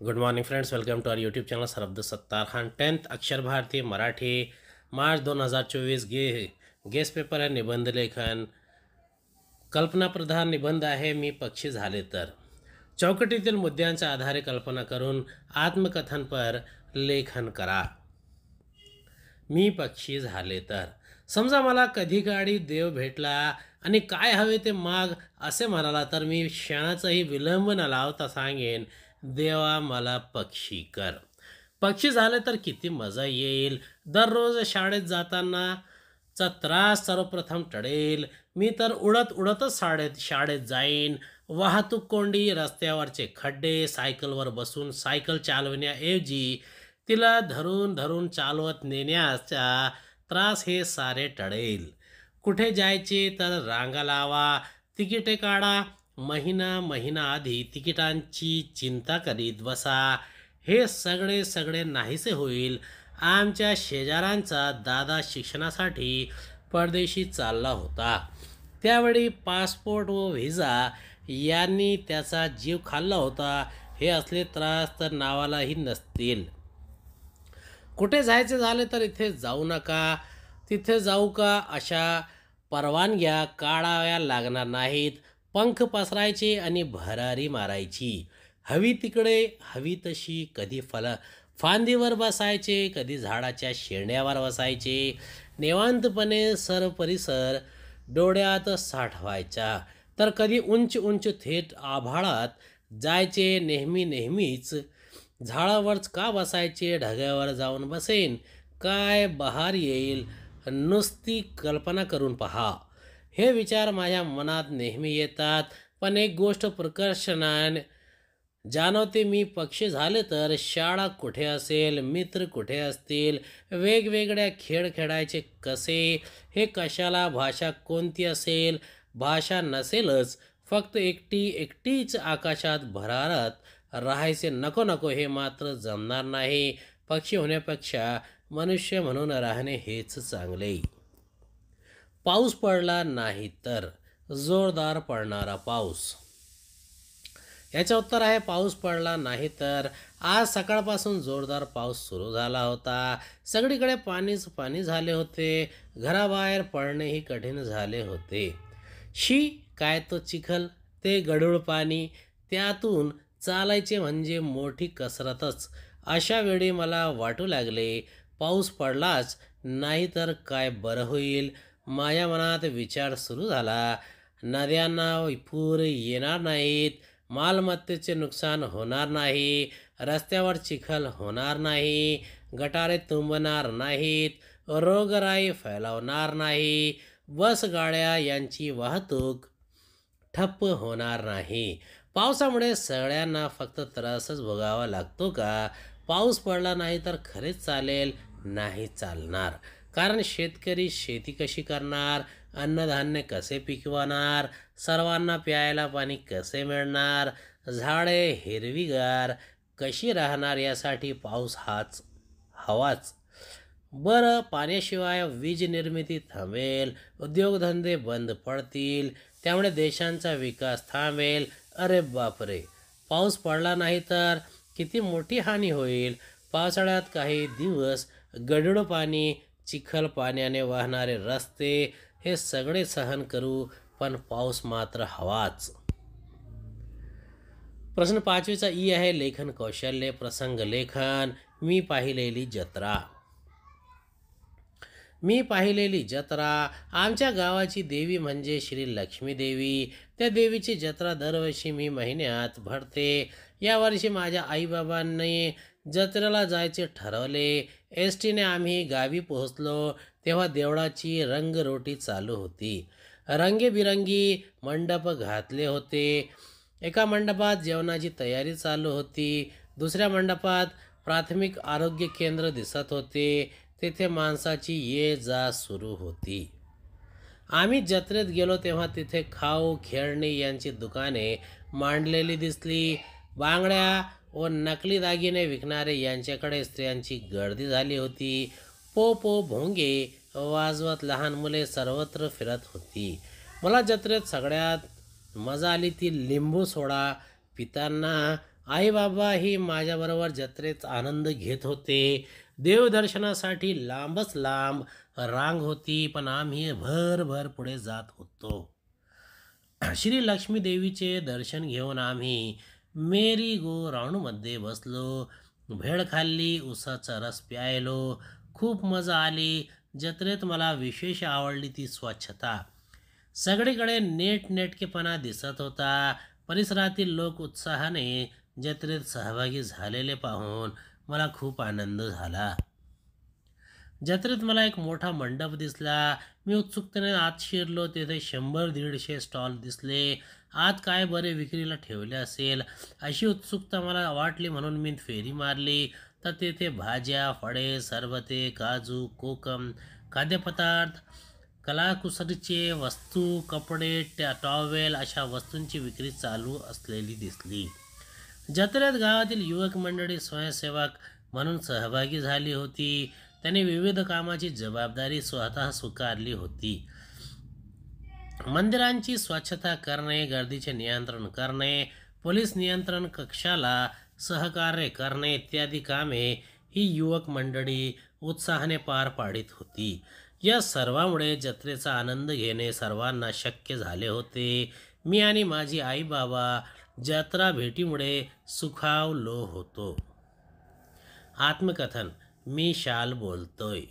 Good morning friends, welcome to our YouTube channel सरअब्द Sattar Khan. 10th Akshar Bharati Marathi March 2024 guess paper आहे. निबंध लेखन कल्पनाप्रधान निबंध आहे. मी पक्षी झाले तर. चौकटीतील मुद्द्यांच्या आधारे कल्पना करून आत्मकथनपर लेखन करा. मी पक्षी झाले तर. समजा मला कधी काळी देव भेटला आणि काय हवे ते माग असे म्हणाला तर मी क्षणाचाही विलंब न लावता सांगेन, देवा मला पक्षी कर. पक्षी झाले तर किती मजा येईल. दररोज शाळेत जातानाचा त्रास सर्वप्रथम टळेल. मी तर उडत उडतच शाळेत जाईन. वाहतूक कोंडी, रस्त्यावरचे खड्डे, सायकलवर बसून सायकल चालवण्याऐवजी तिला धरून धरून चालवत नेण्याचा त्रास हे सारे टळेल. कुठे जायचे तर रांगा लावा, तिकिटे काढा, महिना महिना आधी तिकिटांची चिंता करीत बसा. हे सगळे नाहीसे होईल. आमच्या शेजाऱ्यांचा दादा शिक्षणासाठी परदेशी चालला होता. त्यावेळी पासपोर्ट व व्हिसा यांनी त्याचा जीव खाल्ला होता. हे असले त्रास तर नावालाही नसतील. कुठे जायचे झाले तर इथे जाऊ नका, तिथे जाऊ का अशा परवानग्या काढाव्या लागणार नाहीत. पंख पसरायचे आणि भरारी मारायची. हवी तिकडे हवी तशी. कधी फांदीवर बसायचे, कधी झाडाच्या शेंड्यावर बसायचे. निवांतपणे परिसर डोळ्यात साठवायचा. तर कधी उंच उंच थेट आभाळात जायचे. नेहमीच झाडावरच का बसायचे. ढगावर जाऊन बसेन, काय बहार येईल. नुसती कल्पना करून पहा. हे विचार माझ्या मनात नेहमी येतात. पण एक गोष्ट प्रकर्षाने जाणवते, मी पक्षी झाले तर शाळा कुठे असेल, मित्र कुठे असतील, वेगवेगळ्या खेळ खेळायचे कसे, हे कशाला, भाषा कोणती असेल. भाषा नसेलच, फक्त एकटीच आकाशात भरारत राहायचे. नको हे मात्र जमणार नाही. पक्षी होण्यापेक्षा मनुष्य म्हणून राहणे हेच चांगले. पाऊस पडला नाही तर. जोरदार पडणारा पाऊस. याचं उत्तर आहे पाऊस पडला नाही तर. आज सकाळपासून जोरदार पाऊस सुरू झाला होता. सगळीकडे पाणीच पाणी झाले होते. घराबाहेर पडणेही कठीण झाले होते. काय तो चिखल, ते गढूळ पाणी, त्यातून चालायचे म्हणजे मोठी कसरतच. अशा वेळी मला वाटू लागले, पाऊस पडलाच नाही तर काय बरं होईल. माझ्या मनात विचार सुरू झाला. नद्यांना पूर येणार नाहीत, मालमत्तेचे नुकसान होणार नाही, रस्त्यावर चिखल होणार नाही, गटारे तुंबणार नाहीत, रोगराई फैलावणार नाही, बस गाड्या यांची वाहतूक ठप्प होणार नाही. पावसामुळे सगळ्यांना फक्त त्रासच भोगावा लागतो का? पाऊस पडला नाही तर खरेच चालेल? नाही चालणार. कारण शेतकरी शेती कशी करणार, अन्नधान्य कसे पिकवणार, सर्वांना प्यायला पाणी कसे मिळणार, झाडे हिरवीगार कशी राहणार, यासाठी पाऊस हवाच. बरं, पाण्याशिवाय वीज निर्मिती थांबेल, उद्योगधंदे बंद पडतील, त्यामुळे देशांचा विकास थांबेल. अरे बापरे, पाऊस पडला नाही तर किती मोठी हानी होईल. पावसाळ्यात काही दिवस गढूळ पाणी, चिखल, पाण्याने वाहणारे रस्ते, हे सगळे सहन करू, पण पाऊस मात्र हवाच. प्रश्न 5वीचा ई आहे लेखन कौशल्य. प्रसंग लेखन. मी पाहिलेली जत्रा. मी पाहिलेली जत्रा. आमच्या गावाची देवी म्हणजे श्री लक्ष्मी देवी. त्या देवीची जत्रा दरवर्षी मी महिन्यात भरते. यावर्षी माझ्या आईबाबांनी जत्रेला जायचे ठरवले. एस टीने आम्ही गावी पोहोचलो तेव्हा देवळाची रंगरोटी चालू होती. रंगीबिरंगी मंडप घातले होते. एका मंडपात जेवणाची तयारी चालू होती. दुसऱ्या मंडपात प्राथमिक आरोग्य केंद्र दिसत होते. तेथे माणसाची ये जा सुरू होती. आम्ही जत्रेत गेलो तेव्हा तिथे खाऊ, खेळणी यांची दुकाने मांडलेली दिसली. बांगड्या व नकली दागिने विकणारे यांच्याकडे स्त्रियांची गर्दी झाली होती. पो भोंगे वाजवत लहान मुले सर्वत्र फिरत होती. मला जत्रेत सगळ्यात मजा आली ती लिंबू सोडा पिताना आई बाबाही माझ्याबरोबर जत्रेत आनंद घेत होते. देवदर्शनासाठी लांबच लांब रांग होती, पण आम्ही भरभर पुढे जात होतो. श्री लक्ष्मी देवीचे दर्शन घेऊन आम्ही मेरी गो राऊंडमध्ये बसलो, भेळ खाल्ली, उसाचा रस प्यायलो, खूप मजा आली. जत्रेत मला विशेष आवडली ती स्वच्छता. सगळीकडे नेटनेटकेपणा दिसत होता. परिसरातील लोक उत्साहाने जत्रेत सहभागी झालेले पाहून मला खूप आनंद झाला. जत्रेत मला एक मोठा मंडप दिसला. मी उत्सुकतेने आत शिरलो. तेथे 100-150 स्टॉल दिसले. आत काय बरे विक्रीला ठेवले असेल अशी उत्सुकता मला वाटली, म्हणून मी फेरी मारली. तर तेथे भाज्या, फळे, सरबते, काजू, कोकम, खाद्यपदार्थ, कलाकुसरीचे वस्तू, कपडे, टॉवेल अशा वस्तूंची विक्री चालू असलेली दिसली. जत्रेत गावातील युवक मंडळी स्वयंसेवक म्हणून सहभागी झाली होती. त्यांनी विविध कामाची जबाबदारी स्वतः स्वीकारली होती. मंदिरांची स्वच्छता करणे, गर्दीचे नियंत्रण करणे, पोलीस नियंत्रण कक्षाला सहकार्य करणे इत्यादी कामे ही युवक मंडळी उत्साहाने पार पाडित होती. या सर्वामुळे जत्रेचा आनंद घेणे सर्वांना शक्य झाले होते. मी आणि माझी आई बाबा जत्रा भेटीमुळे सुखावलो होतो. आत्मकथन. मी शाल बोलतोय.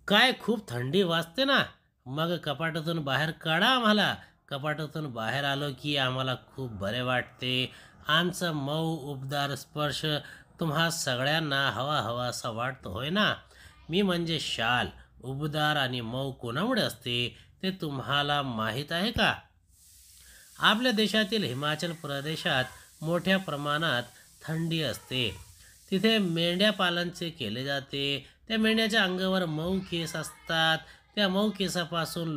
काय खूप थंडी वाजते ना, मग कपाटातून बाहेर काढा आम्हाला. कपाटातून बाहेर आलो की आम्हाला खूप बरे वाटते. आमचा मऊ उबदार स्पर्श तुम्हा सगळ्यांना हवा हवासा वाटतो, होय ना? मी म्हणजे शाल. उबदार आणि मऊ कोणामुळे असते ते तुम्हाला माहीत आहे का? आपल्या देशातील हिमाचल प्रदेशात मोठ्या प्रमाणात थंडी असते. तिथे मेंढ्यापालनचे केले जाते. त्या मेंढ्याच्या अंगावर मऊ केस असतात. त्या मऊ केसापासून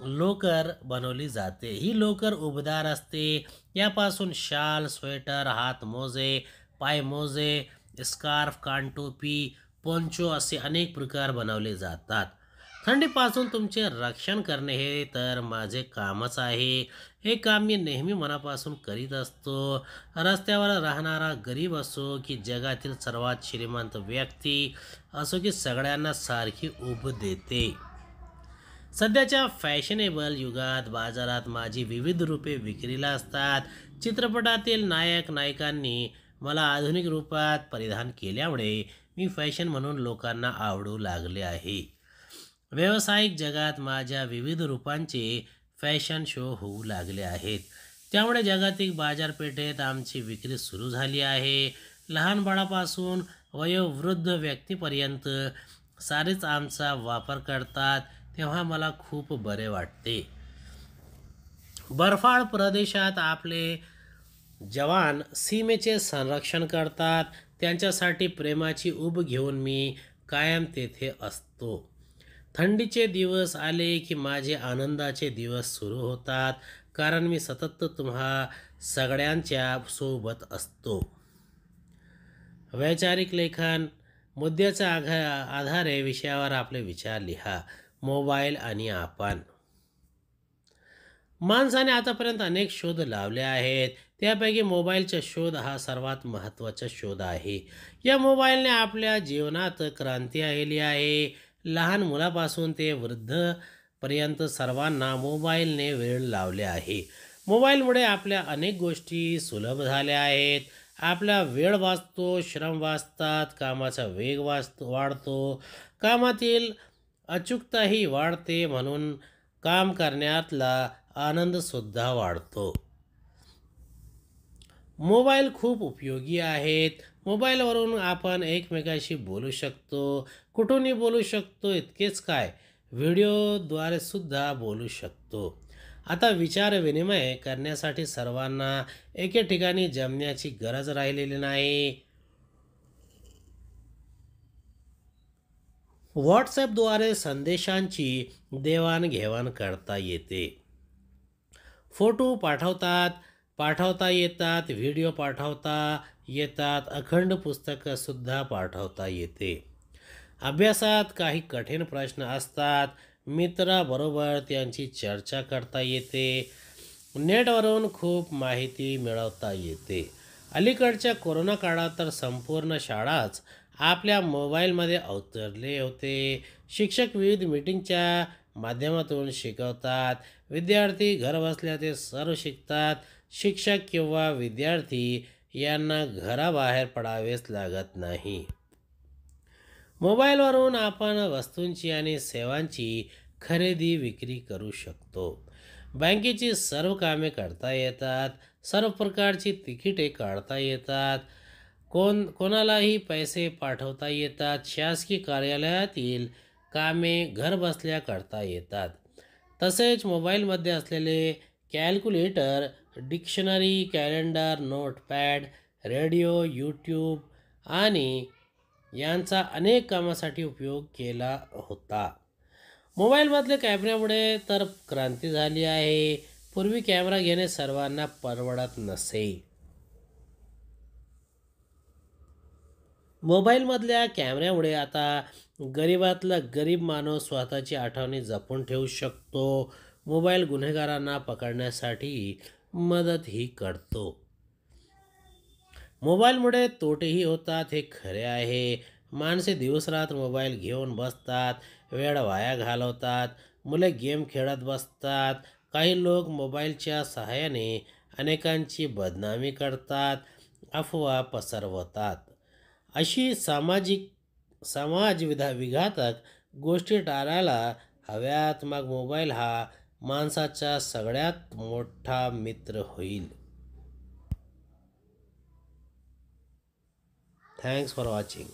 लोकर बनवली जाते. ही लोकर उबदार असते. यापासून शाल, स्वेटर, हात मोजे, पाय मोजे, स्कार्फ, कानटोपी, पोंचो असे अनेक प्रकार बनवले जातात. थंडीपासून तुमचे रक्षण करणे हे तर माझे कामच आहे. हे काम मी नेहमी मनापासून करीत असतो. रस्त्यावर राहणारा गरीब असो की जगातील सर्वात श्रीमंत व्यक्ती असो, की सगळ्यांना सारखी ऊब देते. सध्याच्या फॅशनेबल युगात बाजारात माझी विविध रूपे विक्रीला असतात. चित्रपटातील नायक नायिकांनी मला आधुनिक रूपात परिधान केल्यामुळे मी फॅशन म्हणून लोकांना आवडू लागले आहे. व्यावसायिक जगात माझ्या विविध रूपांचे फॅशन शो होऊ लागले आहेत. त्यामुळे जागतिक बाजारपेठेत आमची विक्री सुरू झाली आहे. लहान बाळापासून वयोवृद्ध व्यक्तीपर्यंत सारेच आमचा वापर करतात, तेव्हा मला खूप बरे वाटते. बर्फाळ प्रदेशात आपले जवान सीमेचे संरक्षण करतात. त्यांच्यासाठी प्रेमाची ऊब घेऊन मी कायम तेथे असतो. थंडीचे दिवस आले की माझे आनंदाचे दिवस सुरू होतात, कारण मी सतत तुम्हा सगळ्यांच्या सोबत असतो. वैचारिक लेखन. मुद्द्याच्या आधारे विषयावर आपले विचार लिहा. मोबाईल आणि आपण. माणसाने आतापर्यंत अनेक शोध लावले आहेत. त्यापैकी मोबाईलचा शोध हा सर्वात महत्त्वाचा शोध आहे. या मोबाईलने आपल्या जीवनात क्रांती आणली आहे. लहान मुलापासून ते वृद्धपर्यंत सर्वांना मोबाईलने वेळ लावले आहे. मोबाईलमुळे आपल्या अनेक गोष्टी सुलभ झाल्या आहेत. आपला वेळ वाचतो, श्रम वाचतात, कामाचा वेग वाढतो, कामातील अचूकताही वाढते, म्हणून काम करण्यातला आनंदसुद्धा वाढतो. मोबाईल खूप उपयोगी आहेत. मोबाईलवरून आपण एकमेकाशी बोलू शकतो, कुठूनही बोलू शकतो. इतकेच काय, व्हिडिओद्वारे सुद्धा बोलू शकतो. आता विचारविनिमय करण्यासाठी सर्वांना एके ठिकाणी जमण्याची गरज राहिलेली नाही. व्हॉट्सॲपद्वारे संदेशांची देवाणघेवाण करता येते. फोटो पाठवता येतात, व्हिडिओ पाठवता येतात, अखंड पुस्तकंसुद्धा पाठवता येते. अभ्यासात काही कठीण प्रश्न असतात, मित्राबरोबर त्यांची चर्चा करता येते. नेटवरून खूप माहिती मिळवता येते. अलीकडच्या कोरोना काळात तर संपूर्ण शाळाच आपल्या मोबाईलमध्ये अवतरले होते. शिक्षक विविध मीटिंगच्या माध्यमातून शिकवतात. विद्यार्थी घरबसल्या ते सर्व शिकतात. शिक्षक किंवा विद्यार्थी यांना घराबाहेर पडावेच लागत नाही. मोबाईलवरून आपण वस्तूंची आणि सेवांची खरेदी विक्री करू शकतो. बँकेची सर्व कामे करता येतात. सर्व प्रकारची तिकिटे काढता येतात. कोणालाही पैसे पाठवता येतात. शासकीय कार्यालयातील कामे घरबसल्या करता येतात. तसेच मोबाईलमध्ये असलेले calculator, dictionary, calendar, notepad, radio, YouTube आणि यांचा अनेक कामासाठी उपयोग केला होता. मोबाईलमधल्या कॅमेऱ्यामुळे तर क्रांती झाली आहे. पूर्वी कॅमेरा घेणे सर्वांना परवडत नसे. मोबाईलमधल्या कॅमेऱ्यामुळे आता गरीबातला गरीब माणूस स्वतःची आठवणी जपून ठेवू शकतो. मोबाईल गुन्हेगारांना पकडण्यासाठी मदतही करतो. मोबाईलमुळे तोटेही होतात हे खरे आहे. माणसे दिवसरात्र मोबाईल घेऊन बसतात, वेळ वाया घालवतात, मुले गेम खेळत बसतात. काही लोक मोबाईलच्या सहाय्याने अनेकांची बदनामी करतात, अफवा पसरवतात. अशी विघातक गोष्टी टाळायला हव्यात. मग मोबाईल हा माणसाचा सगळ्यात मोठा मित्र होईल. Thanks for watching.